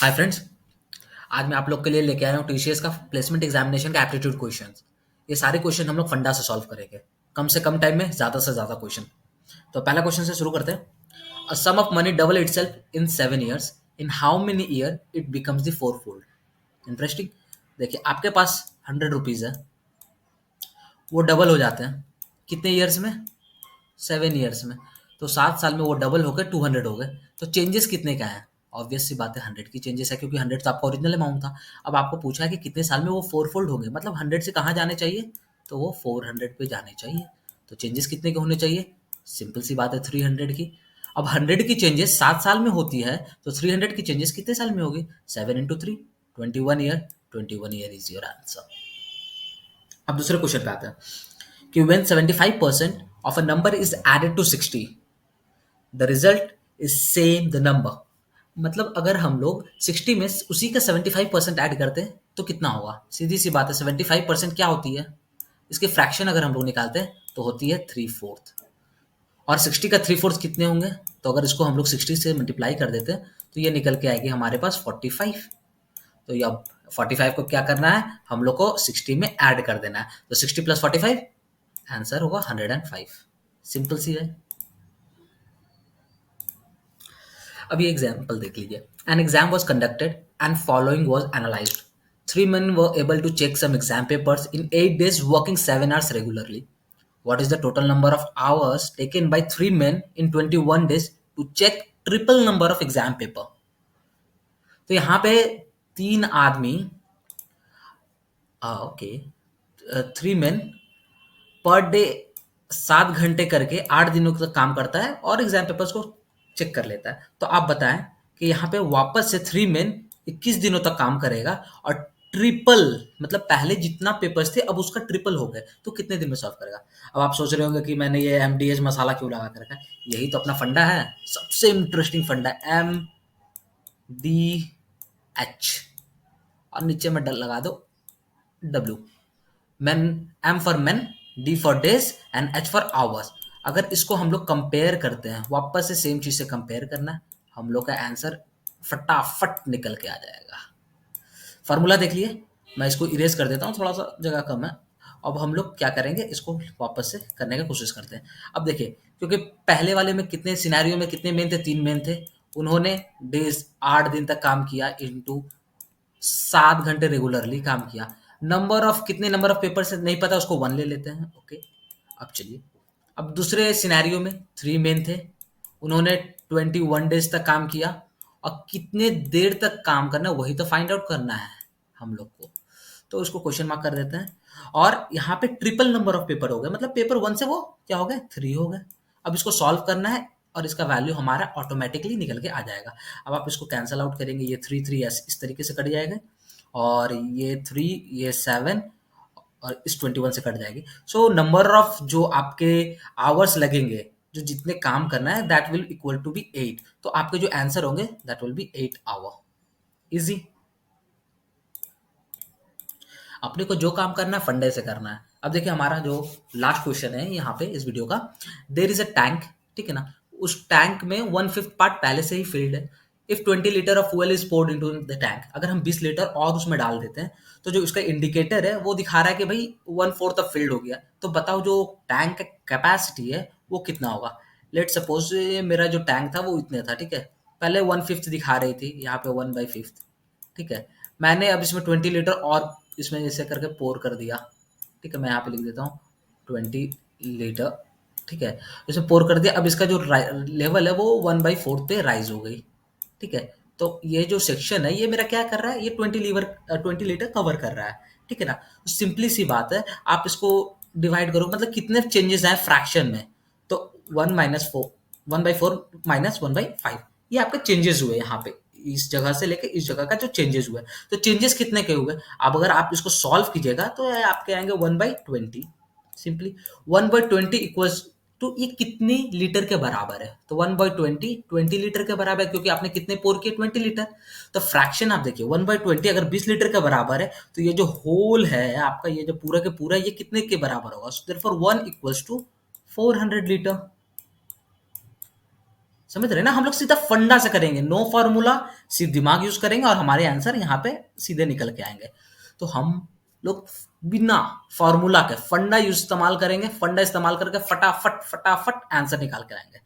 Hi friends. आज मैं आप लोग के लिए लेके आया हूँ टीसीएस का प्लेसमेंट एग्जामिनेशन का एप्टीट्यूड क्वेश्चंस। ये सारे क्वेश्चन हम लोग फंडा से सॉल्व करेंगे, कम से कम टाइम में ज़्यादा से ज़्यादा क्वेश्चन। तो पहला क्वेश्चन से शुरू करते हैं। A sum of money double itself in 7 years, in how many year it becomes the four fold. Interesting. देखिए, आपके पास 100 रुपीज़ है, वो डबल हो जाते हैं कितने ईयर्स में? 7 ईयर्स में। तो 7 साल में वो डबल होकर 200 हो गए। तो चेंजेस कितने का है? ऑब्वियस सी बात है, 100 की चेंजेस है, क्योंकि 100 तो आपका ओरिजिनल अमाउंट था। अब आपको पूछा है कि कितने साल में वो फोर फोल्ड होंगे, मतलब 100 से कहाँ जाने चाहिए? तो वो 400 पे जाने चाहिए। तो चेंजेस कितने के होने चाहिए? सिंपल सी बात है, 300 की। अब 100 की चेंजेस 7 साल में होती है, तो 300 की चेंजेस कितने साल में होगी? 7 × 3, 21 year. 21 year is your answer. अब दूसरे क्वेश्चन पे आते हैं कि when 75% of a number is added to 60, the result is same the number. मतलब अगर हम लोग 60 में उसी का 75% ऐड करते हैं तो कितना होगा? सीधी सी बात है, 75% क्या होती है? इसके फ्रैक्शन अगर हम लोग निकालते हैं तो होती है 3/4। और 60 का 3/4 कितने होंगे? तो अगर इसको हम लोग 60 से मल्टीप्लाई कर देते हैं तो ये निकल के आएगी हमारे पास 45। तो ये अब 45 को क्या करना है? हम लोग को 60 में ऐड कर देना है। तो 60 + 45 आंसर होगा 105। सिंपल सी है। अब ये एग्जाम्पल देख लीजिए। An exam was conducted and following was analysed. 3 men were able to check some exam papers in 8 days, working 7 hours regularly. What is the total number of hours taken by 3 men in 21 days to check triple number of exam paper? तो यहाँ पे 3 आदमी, okay, 3 men per day 7 घंटे करके 8 दिनों तक काम करता है और एग्जाम पेपर्स को चेक कर लेता है। तो आप बताएं कि यहाँ पे वापस से 3 men 21 दिनों तक काम करेगा और ट्रिपल, मतलब पहले जितना पेपर्स थे अब उसका ट्रिपल हो गए, तो कितने दिन में सॉल्व करेगा? अब आप सोच रहे होंगे कि मैंने ये MDH मसाला क्यों लगा कर रखा है। यही तो अपना फंडा है, सबसे इंटरेस्टिंग फंडा, MDH। और नीचे में डल लगा दो W। Man, M for man, D for days and H for hours. अगर इसको हम लोग कंपेयर करते हैं, वापस से सेम चीज से कंपेयर करना है, हम लोग का आंसर फटाफट निकल के आ जाएगा। फार्मूला देख लिए, मैं इसको इरेज कर देता हूँ, थोड़ा सा जगह कम है। अब हम लोग क्या करेंगे, इसको वापस से करने की कोशिश करते हैं। अब देखिए, क्योंकि पहले वाले में कितने सिनेरियो में कितने मेन थे? 3 मेन थे। उन्होंने डेज 8 दिन तक काम किया, इंटू 7 घंटे रेगुलरली काम किया। नंबर ऑफ, कितने नंबर ऑफ पेपर से नहीं पता, उसको 1 ले लेते हैं। ओके। अब चलिए, अब दूसरे सिनेरियो में 3 मेन थे, उन्होंने 21 डेज तक काम किया, और कितने देर तक काम करना है वही तो फाइंड आउट करना है हम लोग को। तो उसको क्वेश्चन मार्क कर देते हैं। और यहाँ पे ट्रिपल नंबर ऑफ पेपर हो गए, मतलब पेपर 1 से वो क्या हो गए? 3 हो गए। अब इसको सॉल्व करना है और इसका वैल्यू हमारा ऑटोमेटिकली निकल के आ जाएगा। अब आप इसको कैंसल आउट करेंगे, ये 3 3 इस तरीके से कट जाएगा, और ये 3, ये 7, और इस 21 से कट जाएगी। सो नंबर ऑफ जो आपके आवर्स लगेंगे, जो जितने काम करना है, that will equal to be 8। तो आपके जो आंसर होंगे that will be 8 hour. Easy. अपने को जो काम करना है फंडे से करना है। अब देखिए, हमारा जो लास्ट क्वेश्चन है यहाँ पे इस वीडियो का, देर इज अ टैंक, ठीक है ना? उस टैंक में 1/5 पार्ट पहले से ही फिल्ड है। If 20 litre of fuel is poured into the tank, अगर हम 20 लीटर और उसमें डाल देते हैं, तो जो उसका इंडिकेटर है वो दिखा रहा है कि भाई 1/4 अब फिल्ड हो गया। तो बताओ जो टैंक का कैपेसिटी है वो कितना होगा? लेट सपोज मेरा जो टैंक था वो इतने था, ठीक है। पहले 1/5 दिखा रही थी, यहाँ पे 1/5, ठीक है। मैंने अब इसमें 20 लीटर और इसमें ऐसे करके पोर कर दिया, ठीक है। मैं यहाँ पे लिख देता हूँ 20 लीटर, ठीक है। इसमें पोर कर दिया। अब इसका जो लेवल है वो 1/4 पे राइज हो गई, ठीक है। तो ये जो सेक्शन है ये मेरा क्या कर रहा है? ये 20 लीटर कवर कर रहा है, ठीक है ना। सिंपली सी बात है, आप इसको डिवाइड करो, मतलब कितने चेंजेस आए फ्रैक्शन में। तो 1/4 माइनस 1/5, ये आपके चेंजेस हुए यहाँ पे, इस जगह से लेके इस जगह का जो चेंजेस हुए। तो चेंजेस कितने के हुए? अब अगर आप इसको सॉल्व कीजिएगा तो ये आपके आएंगे 1/20। सिंपली 1/20 इक्वल्स टू, ये कितनी लीटर के बराबर है? तो 1/20 20 लीटर के बराबर है, क्योंकि आपने कितने पोर किए? 20 लीटर। तो फ्रैक्शन आप देखिए, 1/20 अगर 20 लीटर के बराबर है, तो ये जो होल है आपका, ये जो पूरा के पूरा, ये कितने के बराबर होगा? So therefore 1 equals to 400 litre. समझ रहे हैं ना, हम लोग सीधा फंडा से करेंगे, नो फॉर्मूला, सिर्फ दिमाग यूज करेंगे और हमारे आंसर यहाँ पे सीधे निकल के आएंगे। तो हम लोग बिना फॉर्मूला के फंडा यूज इस्तेमाल करेंगे, फंडा इस्तेमाल करके फटाफट फटाफट आंसर निकाल के आएंगे।